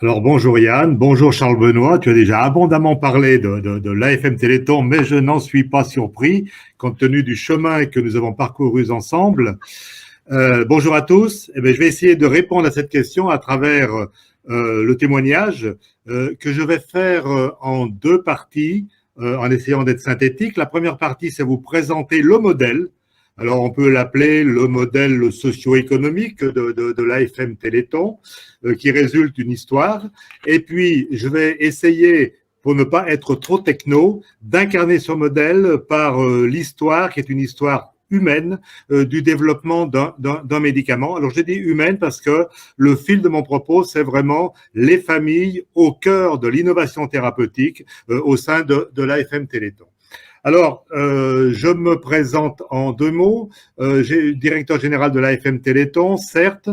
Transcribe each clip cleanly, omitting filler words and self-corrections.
Alors bonjour Yann, bonjour Charles Benoît, tu as déjà abondamment parlé de l'AFM Téléthon, mais je n'en suis pas surpris compte tenu du chemin que nous avons parcouru ensemble. Bonjour à tous, eh bien, je vais essayer de répondre à cette question à travers le témoignage que je vais faire en deux parties en essayant d'être synthétique. La première partie, c'est vous présenter le modèle. Alors, on peut l'appeler le modèle socio-économique de l'AFM Téléthon, qui résulte d'une histoire. Et puis, je vais essayer, pour ne pas être trop techno, d'incarner ce modèle par l'histoire, qui est une histoire humaine du développement d'un médicament. Alors, j'ai dit humaine parce que le fil de mon propos, c'est vraiment les familles au cœur de l'innovation thérapeutique au sein de l'AFM Téléthon. Alors, je me présente en deux mots. J'ai directeur général de l'AFM Téléthon, certes.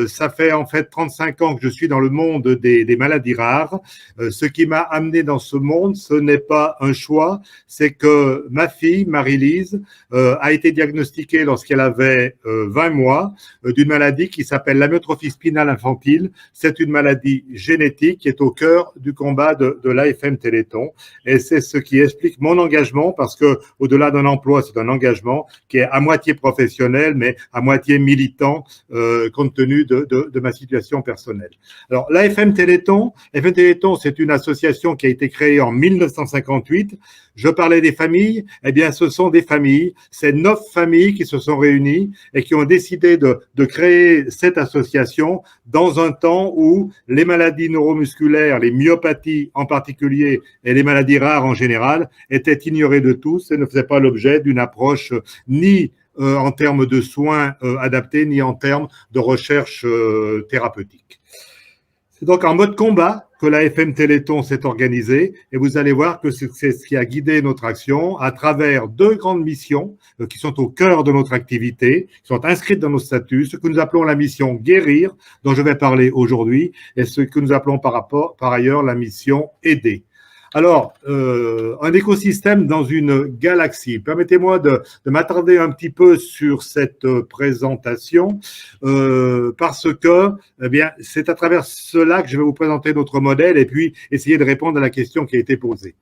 Ça fait en fait 35 ans que je suis dans le monde des maladies rares. Ce qui m'a amené dans ce monde, ce n'est pas un choix, c'est que ma fille, Marie-Lise, a été diagnostiquée lorsqu'elle avait 20 mois d'une maladie qui s'appelle l'amyotrophie spinale infantile. C'est une maladie génétique qui est au cœur du combat de l'AFM Téléthon. Et c'est ce qui explique mon engagement, parce que au-delà d'un emploi, c'est un engagement qui est à moitié professionnel, mais à moitié militant, compte tenu de ma situation personnelle. Alors, l'AFM Téléthon, c'est une association qui a été créée en 1958. Je parlais des familles, eh bien, ce sont des familles, c'est 9 familles qui se sont réunies et qui ont décidé de créer cette association dans un temps où les maladies neuromusculaires, les myopathies en particulier et les maladies rares en général étaient ignorées de tous et ne faisaient pas l'objet d'une approche ni en termes de soins adaptés, ni en termes de recherche thérapeutique. C'est donc en mode combat que l'AFM Téléthon s'est organisée et vous allez voir que c'est ce qui a guidé notre action à travers 2 grandes missions qui sont au cœur de notre activité, qui sont inscrites dans nos statuts, ce que nous appelons la mission guérir, dont je vais parler aujourd'hui, et ce que nous appelons par ailleurs la mission aider. Alors, un écosystème dans une galaxie. Permettez-moi de m'attarder un petit peu sur cette présentation parce que, eh bien, c'est à travers cela que je vais vous présenter notre modèle et puis essayer de répondre à la question qui a été posée.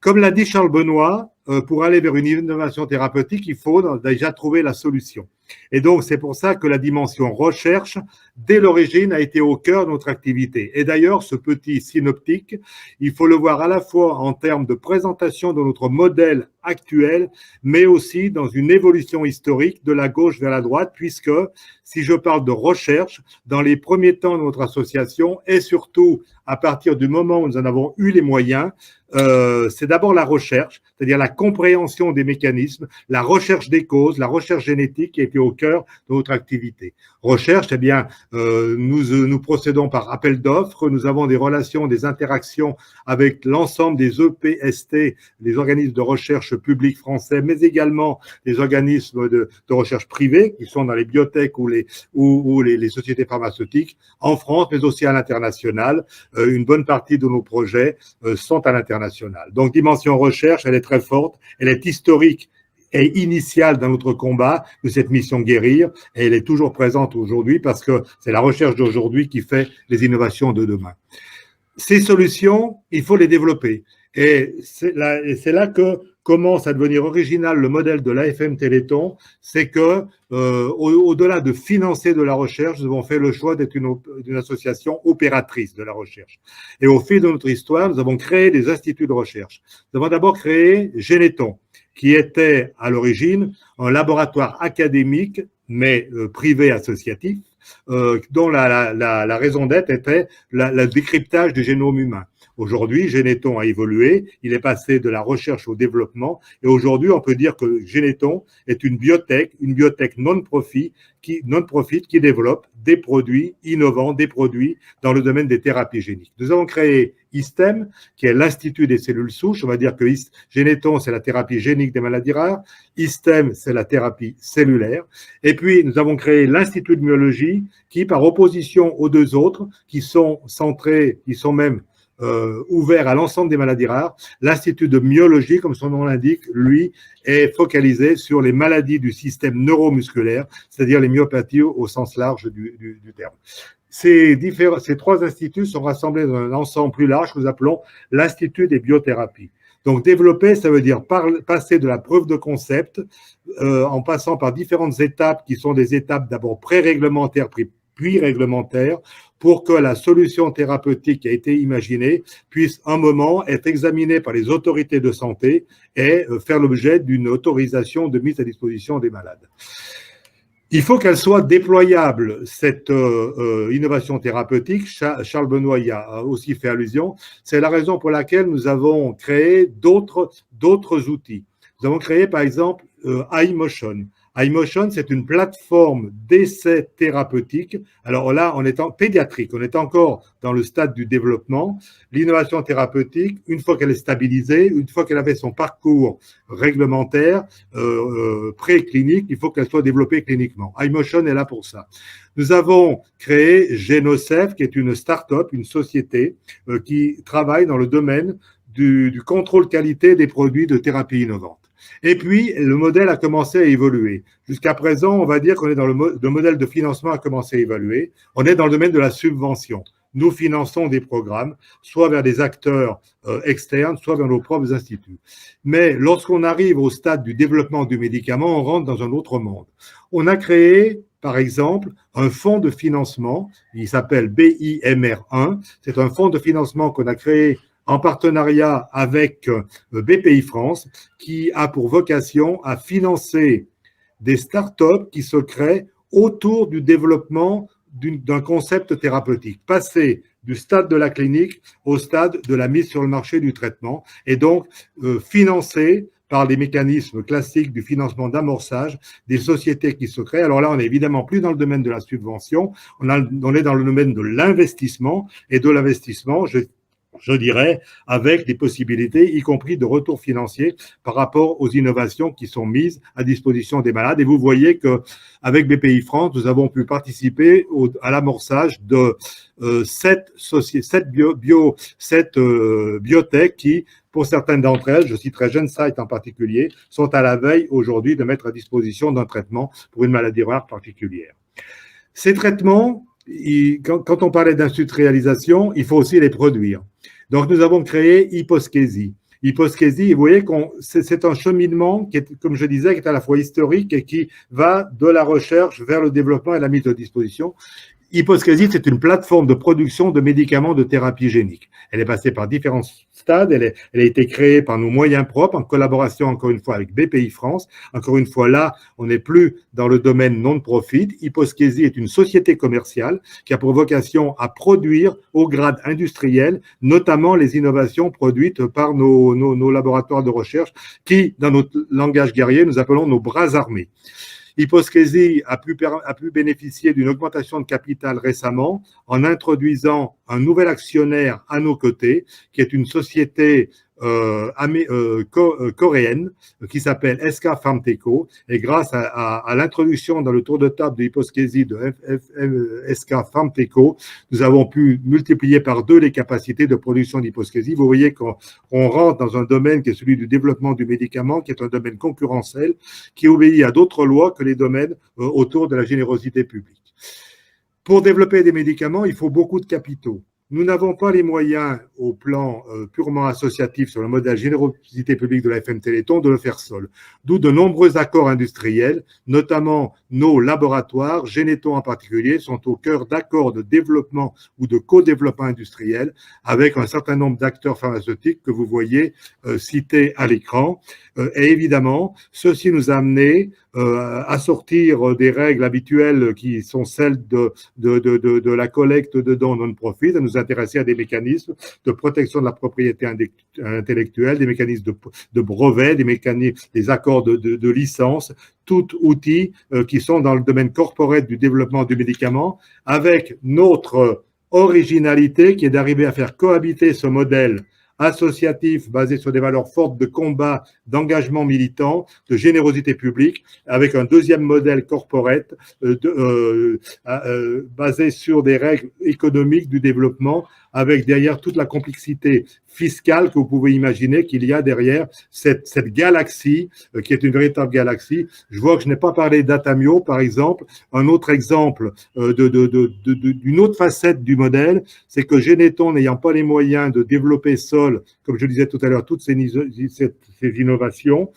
Comme l'a dit Charles Benoît, pour aller vers une innovation thérapeutique, il faut déjà trouver la solution. Et donc, c'est pour ça que la dimension recherche, dès l'origine, a été au cœur de notre activité. Et d'ailleurs, ce petit synoptique, il faut le voir à la fois en termes de présentation de notre modèle actuel, mais aussi dans une évolution historique de la gauche vers la droite, puisque si je parle de recherche, dans les premiers temps de notre association, et surtout à partir du moment où nous en avons eu les moyens, c'est d'abord la recherche, c'est-à-dire la compréhension des mécanismes, la recherche des causes, la recherche génétique qui a été au cœur de notre activité. Recherche, eh bien, nous procédons par appel d'offres, nous avons des relations, des interactions avec l'ensemble des EPST, les organismes de recherche publics français, mais également les organismes de recherche privés qui sont dans les biotech ou les sociétés pharmaceutiques en France, mais aussi à l'international. Une bonne partie de nos projets sont à l'international. Donc, dimension recherche, elle est très forte, elle est historique et initiale dans notre combat de cette mission guérir, et elle est toujours présente aujourd'hui parce que c'est la recherche d'aujourd'hui qui fait les innovations de demain. Ces solutions, il faut les développer. Et c'est là que commence à devenir original le modèle de l'AFM Téléthon, c'est que au-delà de financer de la recherche, nous avons fait le choix d'être une association opératrice de la recherche. Et au fil de notre histoire, nous avons créé des instituts de recherche. Nous avons d'abord créé Généton, qui était à l'origine un laboratoire académique, mais privé associatif, dont la raison d'être était le décryptage du génome humain. Aujourd'hui, Généton a évolué, il est passé de la recherche au développement, et aujourd'hui, on peut dire que Généton est une biotech non-profit qui développe des produits innovants, des produits dans le domaine des thérapies géniques. Nous avons créé ISTEM, qui est l'Institut des cellules souches. On va dire que Généton, c'est la thérapie génique des maladies rares. ISTEM, c'est la thérapie cellulaire. Et puis, nous avons créé l'Institut de myologie, qui, par opposition aux 2 autres, qui sont centrés, qui sont même ouvert à l'ensemble des maladies rares. L'Institut de myologie, comme son nom l'indique, lui, est focalisé sur les maladies du système neuromusculaire, c'est-à-dire les myopathies au sens large du terme. Ces trois instituts sont rassemblés dans un ensemble plus large que nous appelons l'Institut des biothérapies. Donc développer, ça veut dire passer de la preuve de concept en passant par différentes étapes qui sont des étapes d'abord pré-réglementaires puis réglementaires pour que la solution thérapeutique qui a été imaginée puisse un moment être examinée par les autorités de santé et faire l'objet d'une autorisation de mise à disposition des malades. Il faut qu'elle soit déployable, cette innovation thérapeutique. Charles Benoît y a aussi fait allusion. C'est la raison pour laquelle nous avons créé d'autres outils. Nous avons créé, par exemple, iMotion. iMotion, c'est une plateforme d'essai thérapeutique. Alors là, on est en pédiatrique, on est encore dans le stade du développement. L'innovation thérapeutique, une fois qu'elle est stabilisée, une fois qu'elle avait son parcours réglementaire, préclinique, il faut qu'elle soit développée cliniquement. iMotion est là pour ça. Nous avons créé Génocef, qui est une start-up, une société qui travaille dans le domaine du contrôle qualité des produits de thérapie innovante. Et puis, le modèle a commencé à évoluer. Jusqu'à présent, on va dire qu'on est dans le modèle de financement a commencé à évoluer. On est dans le domaine de la subvention. Nous finançons des programmes, soit vers des acteurs externes, soit vers nos propres instituts. Mais lorsqu'on arrive au stade du développement du médicament, on rentre dans un autre monde. On a créé, par exemple, un fonds de financement, il s'appelle BIMR1. C'est un fonds de financement qu'on a créé en partenariat avec BPI France, qui a pour vocation à financer des startups qui se créent autour du développement d'un concept thérapeutique, passer du stade de la clinique au stade de la mise sur le marché du traitement, et donc financer par les mécanismes classiques du financement d'amorçage des sociétés qui se créent. Alors là, on n'est évidemment plus dans le domaine de la subvention, on est dans le domaine de l'investissement, et de l'investissement, je dirais, avec des possibilités, y compris de retour financier par rapport aux innovations qui sont mises à disposition des malades. Et vous voyez qu'avec BPI France, nous avons pu participer à l'amorçage de 7 biotech qui, pour certaines d'entre elles, je citerai GenSight en particulier, sont à la veille aujourd'hui de mettre à disposition d'un traitement pour une maladie rare particulière. Ces traitements, quand on parlait d'industrialisation, il faut aussi les produire. Donc, nous avons créé Hyposkésie. Hyposkésie, vous voyez que c'est un cheminement qui est, comme je disais, qui est à la fois historique et qui va de la recherche vers le développement et la mise à disposition. Hyposkésie, c'est une plateforme de production de médicaments de thérapie génique. Elle est passée par différents stades, elle a été créée par nos moyens propres, en collaboration encore une fois avec BPI France. Encore une fois, là, on n'est plus dans le domaine non-profit. Hyposkésie est une société commerciale qui a pour vocation à produire au grade industriel, notamment les innovations produites par nos laboratoires de recherche qui, dans notre langage guerrier, nous appelons nos bras armés. Hyposkésie a pu bénéficier d'une augmentation de capital récemment en introduisant un nouvel actionnaire à nos côtés, qui est une société coréenne qui s'appelle SK Pharmteco. Et grâce à l'introduction dans le tour de table de Hyposkésie de SK Pharmteco, nous avons pu multiplier par 2 les capacités de production d'Hyposkésie. Vous voyez qu'on rentre dans un domaine qui est celui du développement du médicament, qui est un domaine concurrentiel, qui obéit à d'autres lois que les domaines autour de la générosité publique. Pour développer des médicaments, il faut beaucoup de capitaux. Nous n'avons pas les moyens, au plan purement associatif, sur le modèle générosité publique de la FM Téléthon, de le faire seul. D'où de nombreux accords industriels, notamment nos laboratoires, Généthon en particulier, sont au cœur d'accords de développement ou de co-développement industriel avec un certain nombre d'acteurs pharmaceutiques que vous voyez cités à l'écran. Et évidemment, ceci nous a amené à sortir des règles habituelles qui sont celles de la collecte de dons non-profit, à nous intéresser à des mécanismes de protection de la propriété intellectuelle, des mécanismes de brevets, des accords de licence, tout outils qui sont dans le domaine corporate du développement du médicament, avec notre originalité qui est d'arriver à faire cohabiter ce modèle associatif basé sur des valeurs fortes de combat, d'engagement militant, de générosité publique, avec un deuxième modèle corporate basé sur des règles économiques du développement, avec derrière toute la complexité fiscale que vous pouvez imaginer qu'il y a derrière cette galaxie, qui est une véritable galaxie. Je vois que je n'ai pas parlé d'Atamio, par exemple. Un autre exemple d'une autre facette du modèle, c'est que Geneton, n'ayant pas les moyens de développer seul, comme je disais tout à l'heure, toutes ces innovations,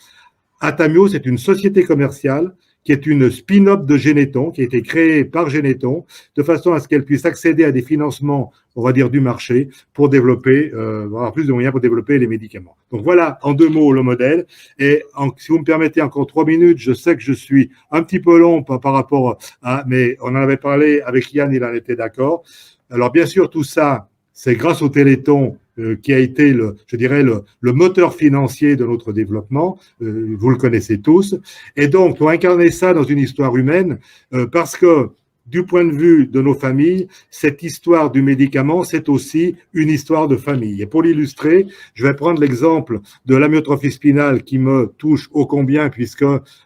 Atamio, c'est une société commerciale qui est une spin-off de Geneton, qui a été créée par Geneton, de façon à ce qu'elle puisse accéder à des financements, on va dire, du marché, pour développer, avoir plus de moyens pour développer les médicaments. Donc voilà, en 2 mots, le modèle. Et si vous me permettez encore 3 minutes, je sais que je suis un petit peu long par rapport à, mais on en avait parlé avec Yann, il en était d'accord. Alors bien sûr, tout ça, c'est grâce au Téléthon qui a été, je dirais, le moteur financier de notre développement. Vous le connaissez tous. Et donc, pour incarner ça dans une histoire humaine, parce que du point de vue de nos familles, cette histoire du médicament, c'est aussi une histoire de famille. Et pour l'illustrer, je vais prendre l'exemple de l'amyotrophie spinale qui me touche ô combien, puisque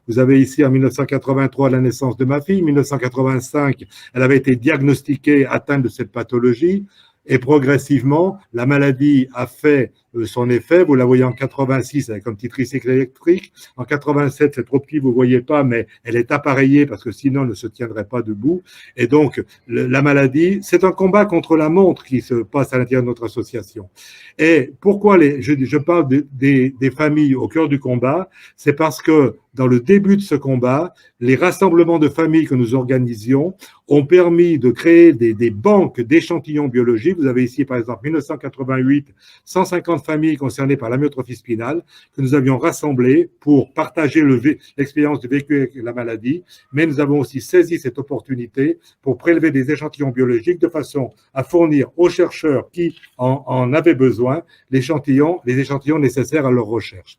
vous avez ici en 1983 la naissance de ma fille. En 1985, elle avait été diagnostiquée atteinte de cette pathologie. Et progressivement, la maladie a fait son effet. Vous la voyez en 86 avec un petit tricycle électrique. En 87, c'est trop petit, vous ne voyez pas, mais elle est appareillée parce que sinon, elle ne se tiendrait pas debout. Et donc, la maladie, c'est un combat contre la montre qui se passe à l'intérieur de notre association. Et pourquoi je parle des familles au cœur du combat? C'est parce que dans le début de ce combat, les rassemblements de familles que nous organisions ont permis de créer des banques d'échantillons biologiques. Vous avez ici, par exemple, 1988, 150 familles concernées par l'amyotrophie spinale que nous avions rassemblées pour partager l'expérience de vécu avec la maladie. Mais nous avons aussi saisi cette opportunité pour prélever des échantillons biologiques de façon à fournir aux chercheurs qui en avaient besoin les échantillons nécessaires à leur recherche.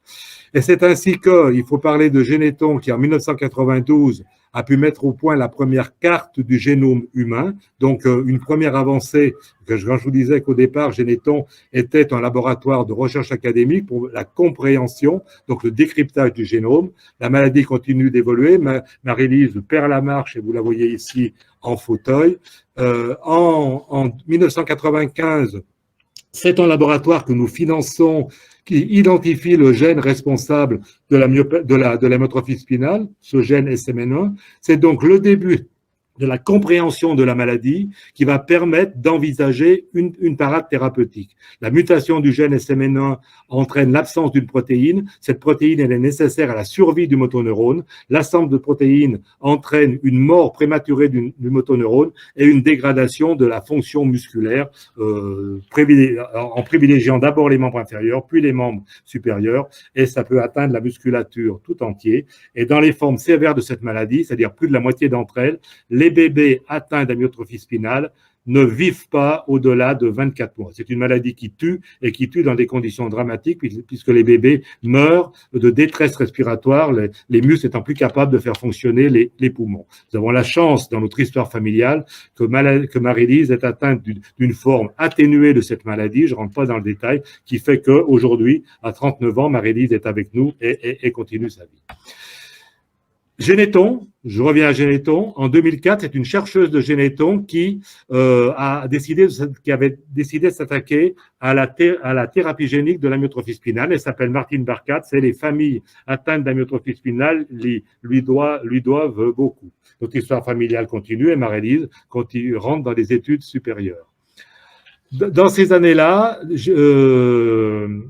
Et c'est ainsi qu'il faut parler de Geneton qui, en 1992, a pu mettre au point la première carte du génome humain. Donc, une première avancée, quand je vous disais qu'au départ, Geneton était un laboratoire de recherche académique pour la compréhension, donc le décryptage du génome. La maladie continue d'évoluer. Marie-Lise perd la marche, et vous la voyez ici en fauteuil. En 1995, c'est un laboratoire que nous finançons qui identifie le gène responsable de l'amyotrophie spinale, ce gène SMN1. C'est donc le début de la compréhension de la maladie qui va permettre d'envisager une parade thérapeutique. La mutation du gène SMN1 entraîne l'absence d'une protéine. Cette protéine, elle est nécessaire à la survie du motoneurone. L'absence de protéine entraîne une mort prématurée du motoneurone et une dégradation de la fonction musculaire en privilégiant d'abord les membres inférieurs, puis les membres supérieurs, et ça peut atteindre la musculature tout entière. Et dans les formes sévères de cette maladie, c'est-à-dire plus de la moitié d'entre elles, les bébés atteints d'amyotrophie spinale ne vivent pas au-delà de 24 mois. C'est une maladie qui tue et qui tue dans des conditions dramatiques puisque les bébés meurent de détresse respiratoire, les muscles étant plus capables de faire fonctionner les poumons. Nous avons la chance dans notre histoire familiale que Marie-Lise est atteinte d'une forme atténuée de cette maladie, je ne rentre pas dans le détail, qui fait qu'aujourd'hui, à 39 ans, Marie-Lise est avec nous et continue sa vie. Geneton, je reviens à Geneton, en 2004, c'est une chercheuse de Geneton qui avait décidé de s'attaquer à la thérapie génique de l'amyotrophie spinale. Elle s'appelle Martine Barkat, c'est les familles atteintes d'amyotrophie spinale lui doivent beaucoup. Notre histoire familiale continue et Marie-Lise rentre dans les études supérieures. Dans ces années-là,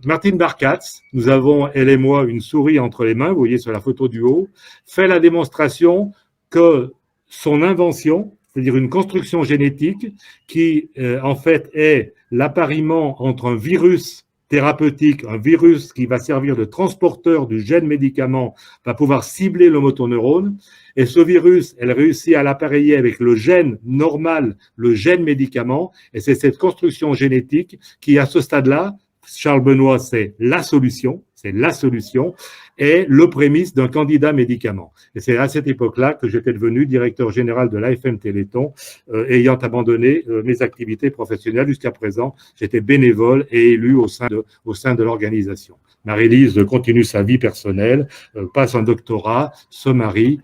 Martine Barkatz, nous avons, elle et moi, une souris entre les mains, vous voyez sur la photo du haut, fait la démonstration que son invention, c'est-à-dire une construction génétique qui, en fait, est l'appariement entre un virus thérapeutique, un virus qui va servir de transporteur du gène médicament, va pouvoir cibler le motoneurone. Et ce virus, elle réussit à l'appareiller avec le gène normal, le gène médicament. Et c'est cette construction génétique qui, à ce stade-là, Charles Benoît, c'est la solution, et le prémisse d'un candidat médicament. Et c'est à cette époque-là que j'étais devenu directeur général de l'AFM Téléthon, ayant abandonné mes activités professionnelles. Jusqu'à présent, j'étais bénévole et élu au sein de l'organisation. Marie-Lise continue sa vie personnelle, passe un doctorat, se marie,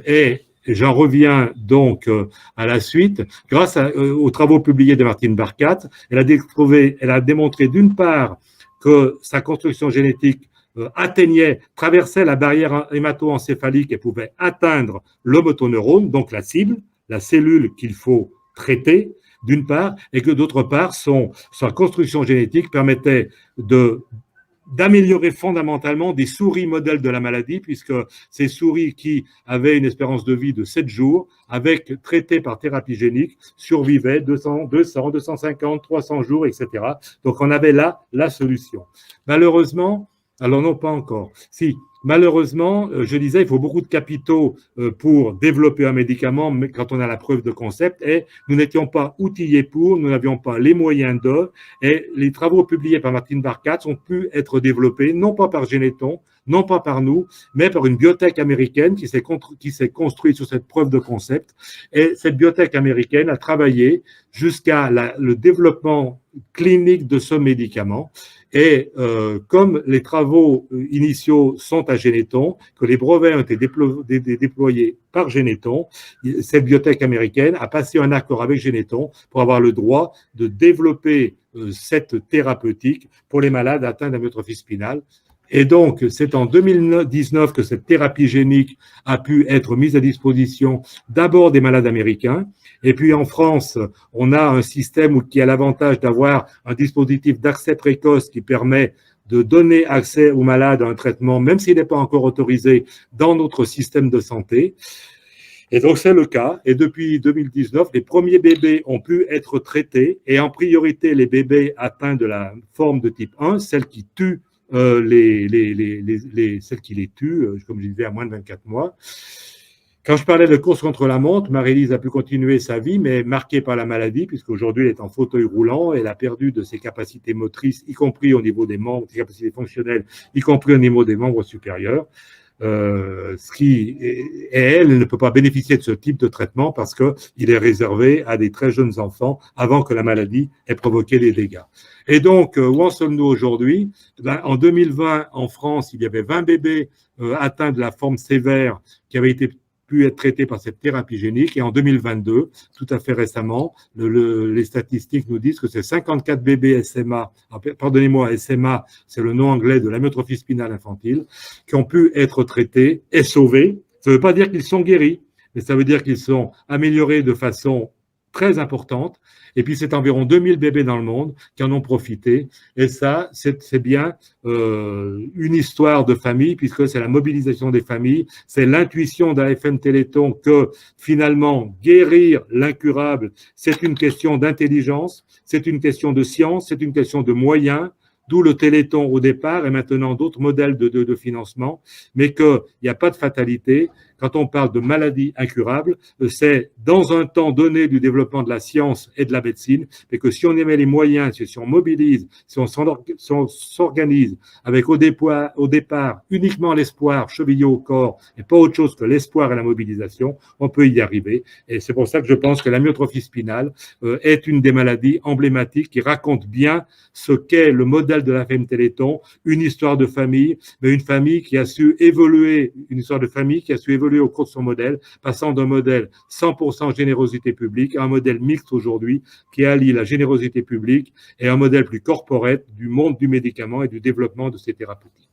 et Et j'en reviens donc à la suite. Grâce aux travaux publiés de Martine Barkat, elle a démontré d'une part que sa construction génétique traversait la barrière hémato-encéphalique et pouvait atteindre le motoneurone, donc la cible, la cellule qu'il faut traiter, d'une part, et que d'autre part, sa construction génétique permettait d'améliorer fondamentalement des souris modèles de la maladie, puisque ces souris qui avaient une espérance de vie de 7 jours, traitées par thérapie génique, survivaient 250, 300 jours, etc. Donc on avait là la solution. Malheureusement, alors non, pas encore. Si, malheureusement, je disais, il faut beaucoup de capitaux pour développer un médicament, mais quand on a la preuve de concept, et nous n'étions pas outillés nous n'avions pas les moyens et les travaux publiés par Martine Barkat ont pu être développés, non pas par Généton, non pas par nous, mais par une biotech américaine qui s'est construite sur cette preuve de concept. Et cette biotech américaine a travaillé jusqu'à le développement clinique de ce médicament. Et comme les travaux initiaux sont à Généton, que les brevets ont été déployés par Généton, cette biotech américaine a passé un accord avec Généton pour avoir le droit de développer cette thérapeutique pour les malades atteints d'amyotrophie spinale. Et donc, c'est en 2019 que cette thérapie génique a pu être mise à disposition d'abord des malades américains. Et puis en France, on a un système qui a l'avantage d'avoir un dispositif d'accès précoce qui permet de donner accès aux malades à un traitement, même s'il n'est pas encore autorisé dans notre système de santé. Et donc, c'est le cas. Et depuis 2019, les premiers bébés ont pu être traités, et en priorité, les bébés atteints de la forme de type 1, celle qui tue celles qui les tuent, comme je disais, à moins de 24 mois. Quand je parlais de course contre la montre, Marie-Lise a pu continuer sa vie, mais marquée par la maladie, puisqu'aujourd'hui, elle est en fauteuil roulant, elle a perdu de ses capacités motrices, y compris au niveau des membres, ses capacités fonctionnelles, y compris au niveau des membres supérieurs. Elle ne peut pas bénéficier de ce type de traitement parce qu'il est réservé à des très jeunes enfants avant que la maladie ait provoqué des dégâts. Et donc, où en sommes-nous aujourd'hui? En 2020, en France, il y avait 20 bébés atteints de la forme sévère qui avaient pu être traités par cette thérapie génique. Et en 2022, tout à fait récemment, les statistiques nous disent que c'est 54 bébés SMA, pardonnez-moi, SMA, c'est le nom anglais de l'amyotrophie spinale infantile, qui ont pu être traités et sauvés. Ça ne veut pas dire qu'ils sont guéris, mais ça veut dire qu'ils sont améliorés de façon très importante. Et puis, c'est environ 2000 bébés dans le monde qui en ont profité. Et ça, c'est bien une histoire de famille, puisque c'est la mobilisation des familles, c'est l'intuition d'AFM Téléthon que, finalement, guérir l'incurable, c'est une question d'intelligence, c'est une question de science, c'est une question de moyens, d'où le Téléthon au départ et maintenant d'autres modèles de financement, mais qu'il n'y a pas de fatalité. Quand on parle de maladies incurables, c'est dans un temps donné du développement de la science et de la médecine, mais que si on y met les moyens, si on mobilise, si on s'organise avec au départ uniquement l'espoir chevillé au corps et pas autre chose que l'espoir et la mobilisation, on peut y arriver. Et c'est pour ça que je pense que l'amyotrophie spinale est une des maladies emblématiques qui raconte bien ce qu'est le modèle de la FM Téléthon, une histoire de famille, mais une famille qui a su évoluer, une histoire de famille qui a su évoluer au cours de son modèle, passant d'un modèle 100% générosité publique à un modèle mixte aujourd'hui qui allie la générosité publique et un modèle plus corporate du monde du médicament et du développement de ces thérapeutiques.